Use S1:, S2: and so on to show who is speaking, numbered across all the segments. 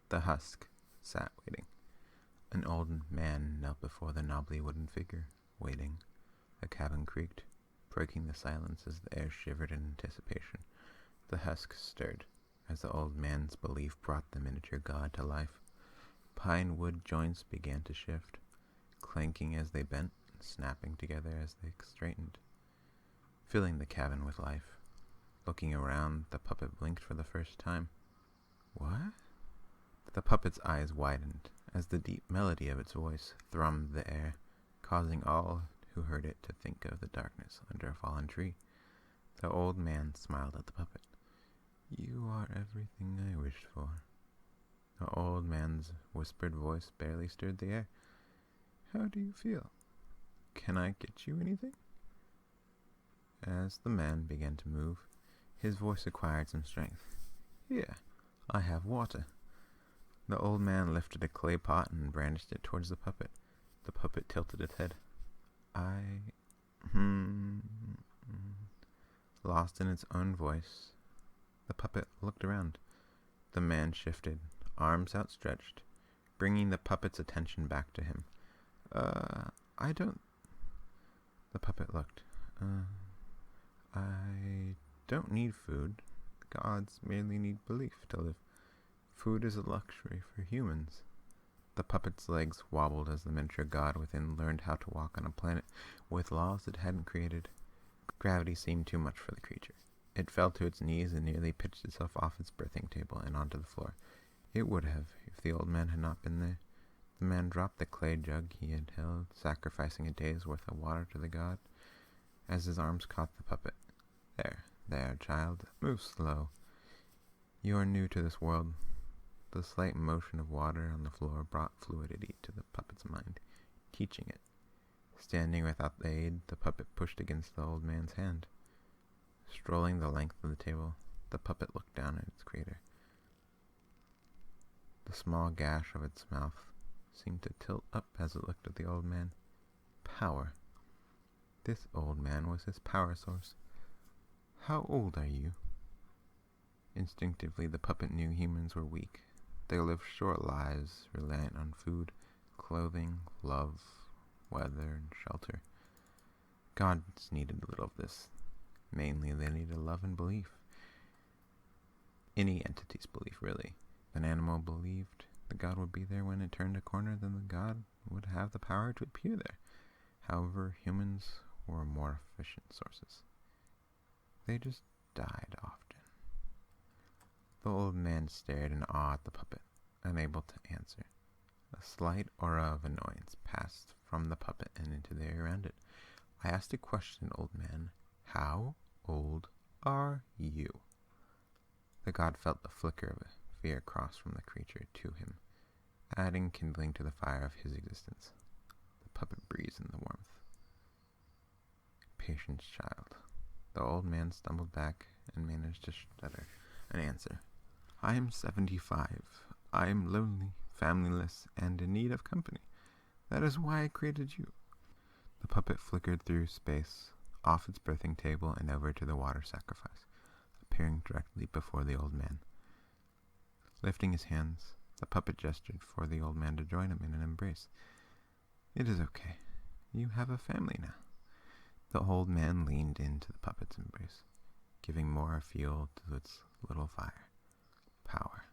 S1: The husk sat waiting. An old man knelt before the knobbly wooden figure, waiting. The cabin creaked, breaking the silence as the air shivered in anticipation. The husk stirred, as the old man's belief brought the miniature god to life. Pine wood joints began to shift, clanking as they bent, snapping together as they straightened, filling the cabin with life. Looking around, the puppet blinked for the first time. What? The puppet's eyes widened as the deep melody of its voice thrummed the air, causing all who heard it to think of the darkness under a fallen tree. The old man smiled at the puppet. You are everything I wished for. The old man's whispered voice barely stirred the air. How do you feel? Can I get you anything? As the man began to move, his voice acquired some strength. Here, I have water. The old man lifted a clay pot and brandished it towards the puppet. The puppet tilted its head. Lost in its own voice, the puppet looked around. The man shifted, arms outstretched, bringing the puppet's attention back to him. I don't... The puppet looked. I don't need food. Gods merely need belief to live. Food is a luxury for humans. The puppet's legs wobbled as the miniature god within learned how to walk on a planet with laws it hadn't created. Gravity seemed too much for the creature. It fell to its knees and nearly pitched itself off its birthing table and onto the floor. It would have, if the old man had not been there. The man dropped the clay jug he had held, sacrificing a day's worth of water to the god, as his arms caught the puppet. There, child, move slow. You are new to this world. The slight motion of water on the floor brought fluidity to the puppet's mind, teaching it. Standing without the aid, the puppet pushed against the old man's hand. Strolling the length of the table, the puppet looked down at its creator. The small gash of its mouth seemed to tilt up as it looked at the old man. Power. This old man was his power source. How old are you? Instinctively, the puppet knew humans were weak. They lived short lives, reliant on food, clothing, love, weather, and shelter. Gods needed little of this. Mainly, they needed love and belief. Any entity's belief, really. If an animal believed the god would be there when it turned a corner, then the god would have the power to appear there. However, humans were more efficient sources. They just died often. The old man stared in awe at the puppet, unable to answer. A slight aura of annoyance passed from the puppet and into the air around it. I asked a question, old man. How old are you? The god felt the flicker of fear cross from the creature to him, adding kindling to the fire of his existence. The puppet breathed in the warmth. Patience, child. The old man stumbled back and managed to stutter an answer. I am 75. I am lonely, familyless, and in need of company. That is why I created you. The puppet flickered through space, off its birthing table and over to the water sacrifice, appearing directly before the old man. Lifting his hands, the puppet gestured for the old man to join him in an embrace. It is okay. You have a family now. The old man leaned into the puppet's embrace, giving more fuel to its little fire. Power.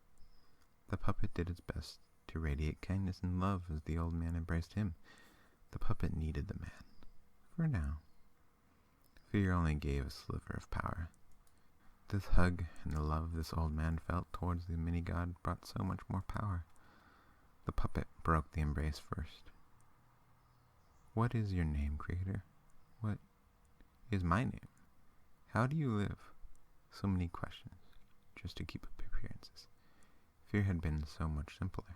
S1: The puppet did its best to radiate kindness and love as the old man embraced him. The puppet needed the man. For now. Fear only gave a sliver of power. This hug and the love this old man felt towards the mini-god brought so much more power. The puppet broke the embrace first. What is your name, creator? What is my name? How do you live? So many questions, just to keep up appearances. Fear had been so much simpler.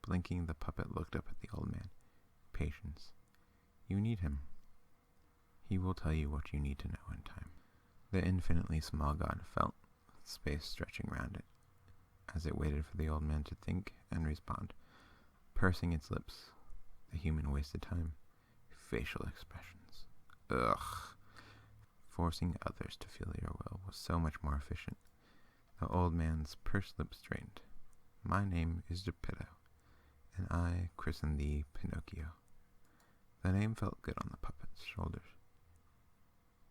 S1: Blinking, the puppet looked up at the old man. Patience. You need him. He will tell you what you need to know in time. The infinitely small god felt space stretching around it, as it waited for the old man to think and respond. Pursing its lips, the human wasted time. Facial expressions. Ugh. Forcing others to feel your will was so much more efficient. The old man's pursed lips straightened. My name is Geppetto, and I christen thee Pinocchio." The name felt good on the puppet's shoulders.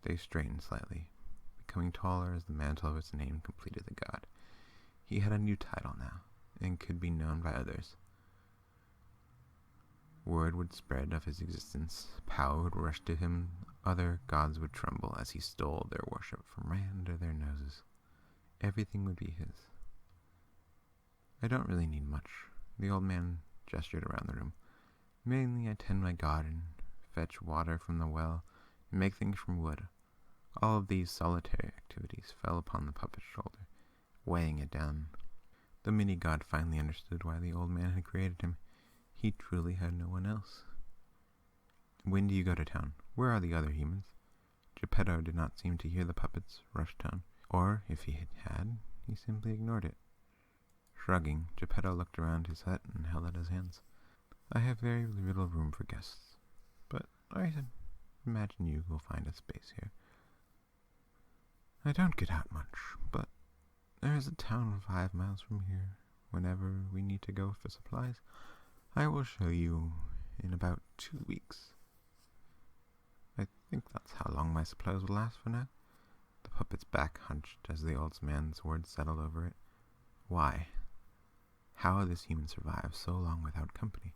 S1: They straightened slightly, becoming taller as the mantle of its name completed the god. He had a new title now, and could be known by others. Word would spread of his existence, power would rush to him, other gods would tremble as he stole their worship from right under their noses. Everything would be his. "I don't really need much," the old man gestured around the room. "Mainly I tend my garden, fetch water from the well, and make things from wood." All of these solitary activities fell upon the puppet's shoulder, weighing it down. The mini-god finally understood why the old man had created him. He truly had no one else. "When do you go to town? Where are the other humans?" Geppetto did not seem to hear the puppet's rushed tone, or if he had, he simply ignored it. Shrugging, Geppetto looked around his hut and held out his hands. "I have very little room for guests, but I imagine you will find a space here. I don't get out much, but there is a town 5 miles from here. Whenever we need to go for supplies, I will show you in about 2 weeks. I think that's how long my supplies will last for now." The puppet's back hunched as the old man's words settled over it. Why? How had this human survived so long without company?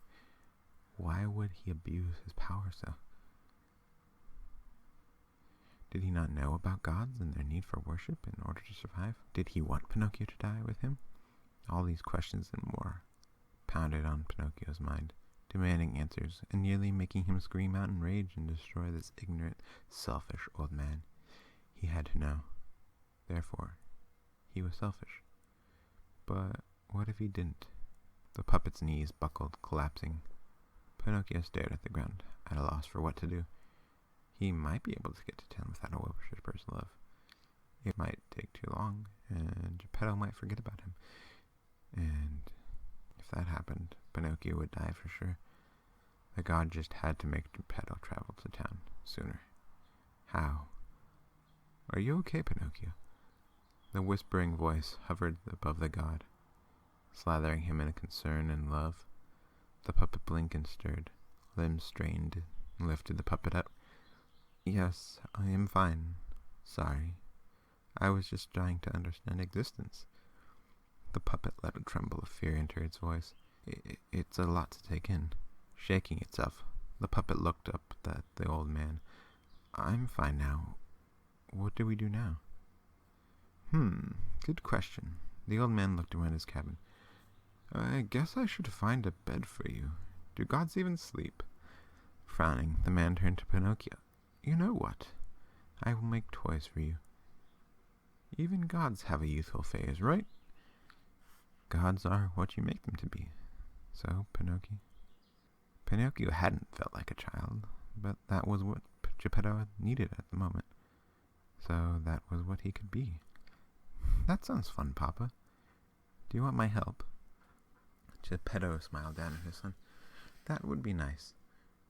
S1: Why would he abuse his power so? Did he not know about gods and their need for worship in order to survive? Did he want Pinocchio to die with him? All these questions and more pounded on Pinocchio's mind, demanding answers and nearly making him scream out in rage and destroy this ignorant, selfish old man. He had to know. Therefore, he was selfish. But what if he didn't? The puppet's knees buckled, collapsing. Pinocchio stared at the ground, at a loss for what to do. He might be able to get to town without a worshiper's love. It might take too long, and Geppetto might forget about him. And if that happened, Pinocchio would die for sure. The god just had to make Geppetto travel to town sooner. How? "Are you okay, Pinocchio?" The whispering voice hovered above the god, slathering him in concern and love. The puppet blinked and stirred, limbs strained, and lifted the puppet up. "Yes, I am fine. Sorry. I was just trying to understand existence." The puppet let a tremble of fear enter its voice. It's a lot to take in. Shaking itself, the puppet looked up at the old man. "I'm fine now. What do we do now?" Good question." The old man looked around his cabin. "I guess I should find a bed for you. Do gods even sleep?" Frowning, the man turned to Pinocchio. "You know what? I will make toys for you. Even gods have a youthful phase, right? Gods are what you make them to be." So, Pinocchio hadn't felt like a child, but that was what Geppetto needed at the moment. So that was what he could be. "That sounds fun, Papa. Do you want my help?" Geppetto smiled down at his son. "That would be nice."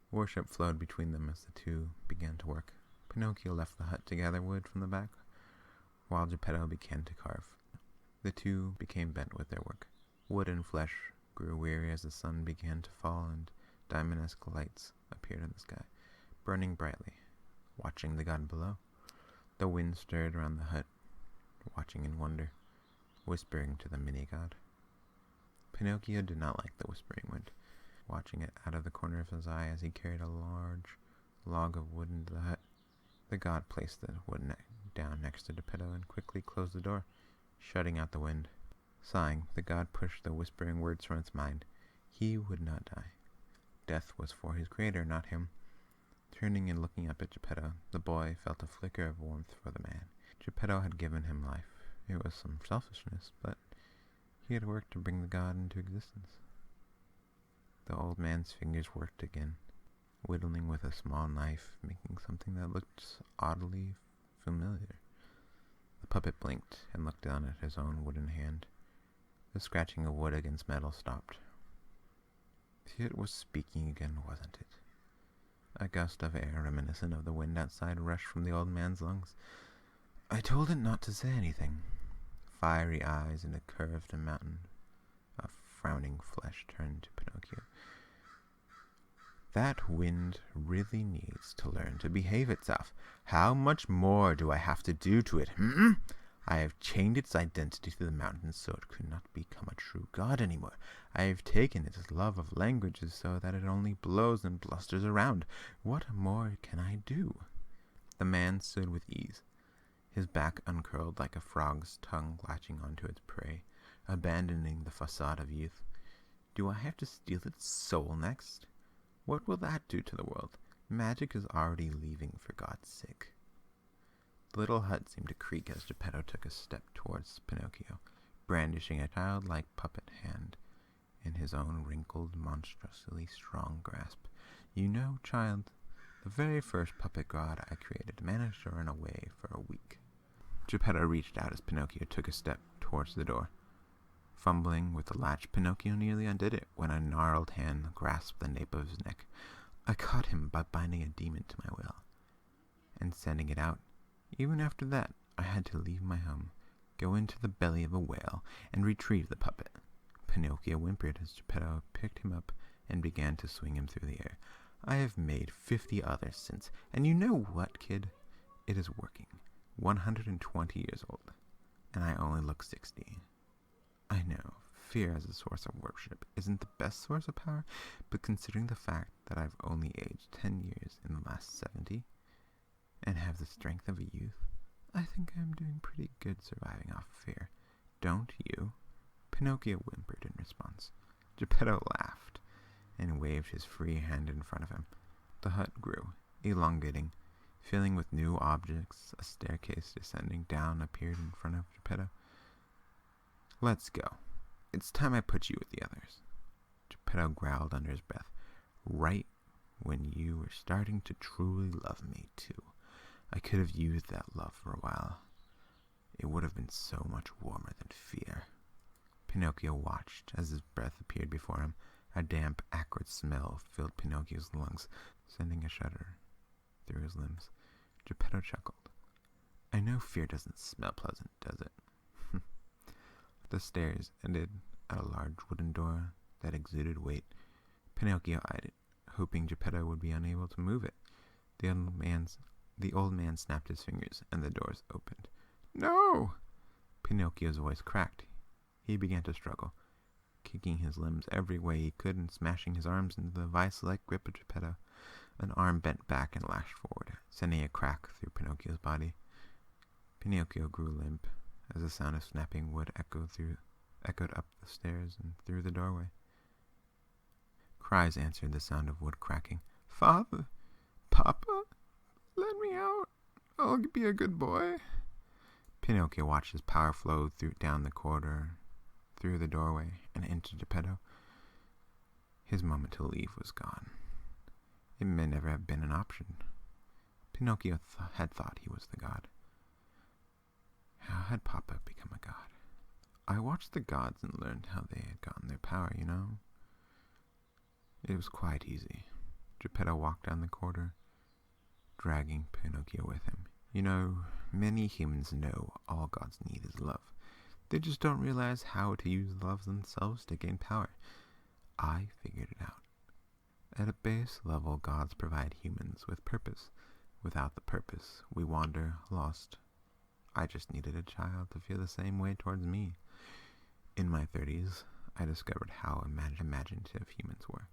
S1: Worship flowed between them as the two began to work. Pinocchio left the hut to gather wood from the back, while Geppetto began to carve. The two became bent with their work. Wood and flesh grew weary as the sun began to fall and diamond-esque lights appeared in the sky, burning brightly, watching the god below. The wind stirred around the hut, watching in wonder, whispering to the mini-god. Pinocchio did not like the whispering wind, watching it out of the corner of his eye as he carried a large log of wood into the hut. The god placed the wood down next to Geppetto and quickly closed the door, shutting out the wind. Sighing, the god pushed the whispering words from its mind. He would not die. Death was for his creator, not him. Turning and looking up at Geppetto, the boy felt a flicker of warmth for the man. Geppetto had given him life. It was some selfishness, but he had worked to bring the god into existence. The old man's fingers worked again, whittling with a small knife, making something that looked oddly familiar. The puppet blinked and looked down at his own wooden hand. The scratching of wood against metal stopped. It was speaking again, wasn't it? A gust of air reminiscent of the wind outside rushed from the old man's lungs. "I told it not to say anything." Fiery eyes and a curved mountain flesh turned to Pinocchio. That wind really needs to learn to behave itself. How much more do I have to do to it? I have chained its identity to the mountains so it could not become a true god anymore. I have taken its love of languages so that it only blows and blusters around. What more can I do? The man stood with ease, his back uncurled like a frog's tongue latching onto its prey, abandoning the facade of youth. Do I have to steal its soul next? What will that do to the world? Magic is already leaving for God's sake. The little hut seemed to creak as Geppetto took a step towards Pinocchio, brandishing a childlike puppet hand in his own wrinkled, monstrously strong grasp. You know, child, the very first puppet god I created managed to run away for a week. Geppetto reached out as Pinocchio took a step towards the door. Fumbling with the latch, Pinocchio nearly undid it when a gnarled hand grasped the nape of his neck. I caught him by binding a demon to my will and sending it out. Even after that, I had to leave my home, go into the belly of a whale, and retrieve the puppet. Pinocchio whimpered as Geppetto picked him up and began to swing him through the air. I have made 50 others since, and you know what, kid? It is working. 120 years old, and I only look 60. I know, fear as a source of worship isn't the best source of power, but considering the fact that I've only aged 10 years in the last 70, and have the strength of a youth, I think I'm doing pretty good surviving off fear. Don't you? Pinocchio whimpered in response. Geppetto laughed and waved his free hand in front of him. The hut grew, elongating, filling with new objects. A staircase descending down appeared in front of Geppetto. Let's go. It's time I put you with the others. Geppetto growled under his breath. Right when you were starting to truly love me, too. I could have used that love for a while. It would have been so much warmer than fear. Pinocchio watched as his breath appeared before him. A damp, acrid smell filled Pinocchio's lungs, sending a shudder through his limbs. Geppetto chuckled. I know fear doesn't smell pleasant, does it? The stairs ended at a large wooden door that exuded weight. Pinocchio eyed it, hoping Geppetto would be unable to move it. The old man snapped his fingers, and the doors opened. No! Pinocchio's voice cracked. He began to struggle, kicking his limbs every way he could and smashing his arms into the vice-like grip of Geppetto. An arm bent back and lashed forward, sending a crack through Pinocchio's body. Pinocchio grew limp as the sound of snapping wood echoed up the stairs and through the doorway. Cries answered the sound of wood cracking. Father! Papa! Let me out! I'll be a good boy. Pinocchio watched his power flow down the corridor, through the doorway, and into Geppetto. His moment to leave was gone. It may never have been an option. Pinocchio had thought he was the god. How had Papa become a god? I watched the gods and learned how they had gotten their power, you know? It was quite easy. Geppetto walked down the corridor, dragging Pinocchio with him. You know, many humans know all gods need is love. They just don't realize how to use love themselves to gain power. I figured it out. At a base level, gods provide humans with purpose. Without the purpose, we wander lost. I just needed a child to feel the same way towards me. In my 30s, I discovered how imaginative humans were.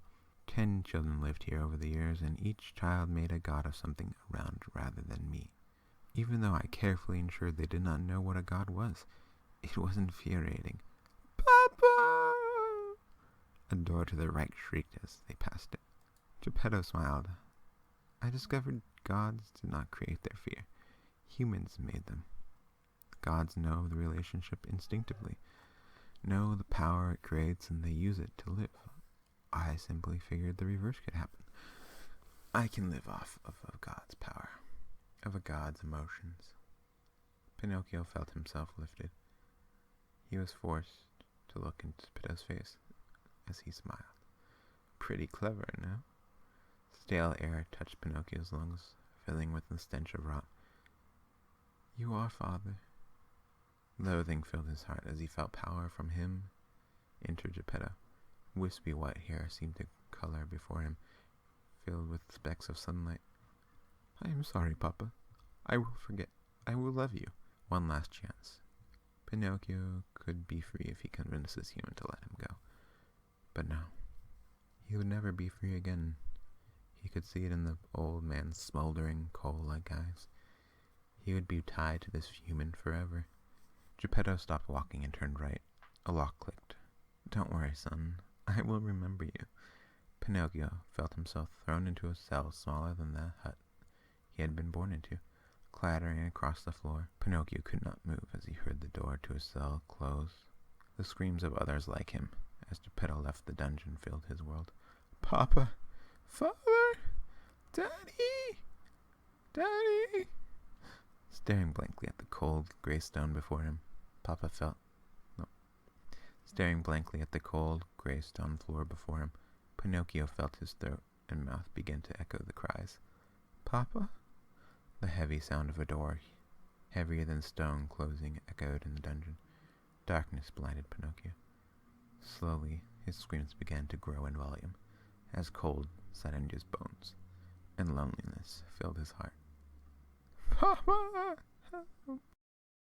S1: 10 children lived here over the years, and each child made a god of something around rather than me. Even though I carefully ensured they did not know what a god was, it was infuriating. Papa! A door to the right shrieked as they passed it. Geppetto smiled. I discovered gods did not create their fear. Humans made them. Gods know the relationship instinctively, know the power it creates, and they use it to live. I simply figured the reverse could happen. I can live off of a god's power, of a god's emotions. Pinocchio felt himself lifted. He was forced to look into Geppetto's face as he smiled. Pretty clever, no? Stale air touched Pinocchio's lungs, filling with the stench of rot. You are, Father. Loathing filled his heart as he felt power from him enter Geppetto. Wispy white hair seemed to color before him, filled with specks of sunlight. I am sorry, Papa. I will forget. I will love you. One last chance. Pinocchio could be free if he convinced this human to let him go. But no. He would never be free again. He could see it in the old man's smoldering, coal-like eyes. He would be tied to this human forever. Geppetto stopped walking and turned right. A lock clicked. Don't worry, son. I will remember you. Pinocchio felt himself thrown into a cell smaller than the hut he had been born into. Clattering across the floor, Pinocchio could not move as he heard the door to his cell close. The screams of others like him, as Geppetto left the dungeon, filled his world. Papa! Father! Daddy! Daddy! Staring blankly at the cold gray stone before him, Staring blankly at the cold gray stone floor before him, Pinocchio felt his throat and mouth begin to echo the cries. Papa? The heavy sound of a door, heavier than stone, closing echoed in the dungeon. Darkness blinded Pinocchio. Slowly, his screams began to grow in volume, as cold set into his bones, and loneliness filled his heart. Papa! Help!